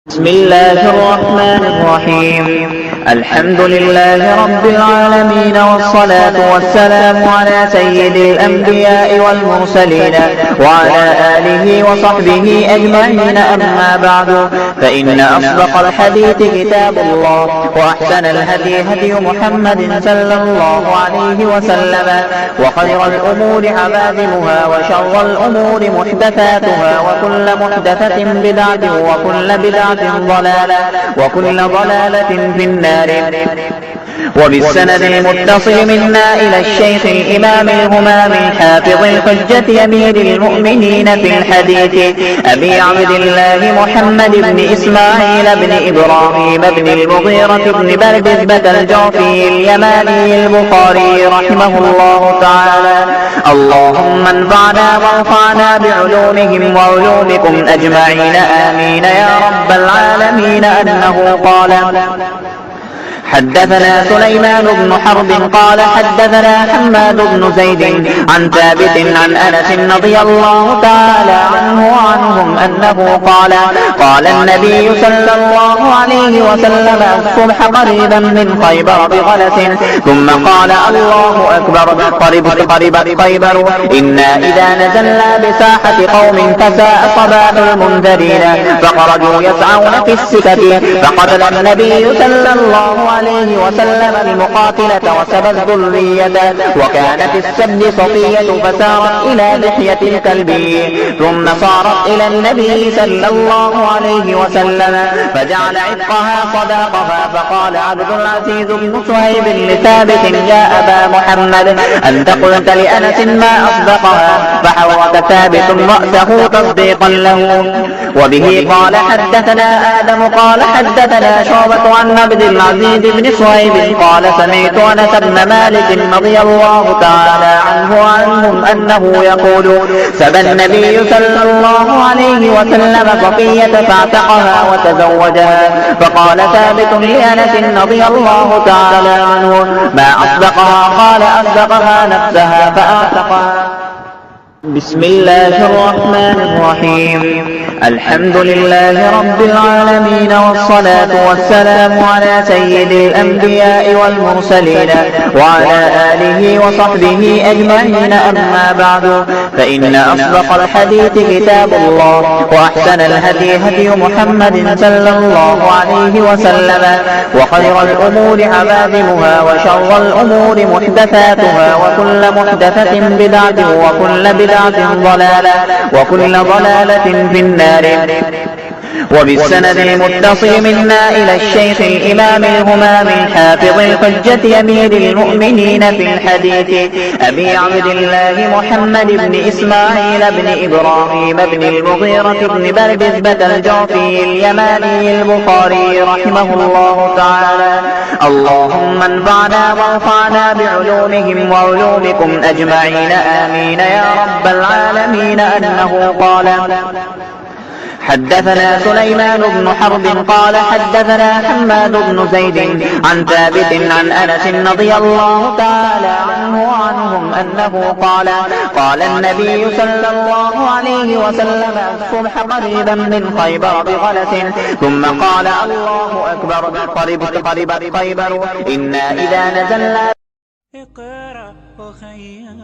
بسم الله الرحمن الرحيم. الحمد لله رب العالمين، والصلاة والسلام على سيد الأنبياء والمرسلين وعلى آله وصحبه أجمعين. أما بعد، فإن أصدق الحديث كتاب الله، وأحسن الهدي هدي محمد صلى الله عليه وسلم، وخير الأمور عبادها، وشر الأمور محدثاتها، وكل محدثة بدعة، وكل بدعة ضلالة، وكل ضلالة في النار. وبالسند المتصل منا إلى الشيخ الإمام الهمام الحافظ الحجة أمير المؤمنين في الحديث أبي عبد الله محمد بن إسماعيل بن إبراهيم بن المغيرة بن بردزبة الجعفي اليماني البخاري رحمه الله تعالى. اللهم انفعنا وارفعنا بعلومهم وعلومكم أجمعين، آمين يا رب العالمين. أنه قال: حدثنا سليمان بن حرب قال حدثنا حماد بن زيد عن ثابت عن أنس رضي الله تعالى عنه وعنهم أنه قال: قال النبي صلى الله عليه وسلم: الصبح قريبا من خيبر بغلس، ثم قال: الله أكبر، قربت خيبر، إنا إذا نزلنا بساحة قوم فساء صباح المنذرين، فخرجوا يسعون في السكك، فقتل النبي صلى الله عليه وسلم المقاتلة وسبى الذرية، وكانت السبي صفية فسارت إلى لحية الكلب، ثم صارت إلى النبي صلى الله عليه وسلم فجعل عتقها صداقها. فقال عبد العزيز بن صهيب لثابت: يا أبا محمد، أنت قلت لأنس ما أصدقها؟ فحرك ثابت رأسه تصديقا له. وبه قال حدثنا آدم قال حدثنا شعبة عن عبد العزيز بن صهيب قال: سمعت أنس بن مالك رضي الله تعالى عنه وعنهم أنه يقول: سبى النبي صلى الله عليه وسلم صفية فاعتقها وتزوجها. فقال ثابت لأنس رضي الله تعالى عنه: ما أصدقها؟ قال: أصدقها نفسها فاعتقها. بسم الله الرحمن الرحيم. الحمد لله رب العالمين، والصلاة والسلام على سيد الأنبياء والمرسلين وعلى آله وصحبه أجمعين. أما بعد، فإن أصدق الحديث كتاب الله، وأحسن الهدي هدي محمد صلى الله عليه وسلم، وخير الأمور عبادها، وشر الأمور محدثاتها، وكل محدثة بدعة، وكل بدعة ضلالة، وكل ضلالة في النار. وبالسند المتصل منا إلى الشيخ الإمام الهمام الحافظ الحجة أمير المؤمنين في الحديث أبي عبد الله محمد بن إسماعيل بن إبراهيم بن المغيرة بن بردزبة الجعفي اليماني البخاري رحمه الله تعالى. اللهم انفعنا وارفعنا بعلومهم وعلومكم أجمعين، آمين يا رب العالمين. أنه قال: حدثنا سليمان بن حرب قال حدثنا حماد بن زيد عن ثابت عن أنس رضي الله تعالى عنه وعنهم أنه قال: قال النبي صلى الله عليه وسلم: الصبح قريبا من خيبر بغلس، ثم قال: الله أكبر، قربت خيبر، إنا إذا نزلنا. اقرأ وخيّا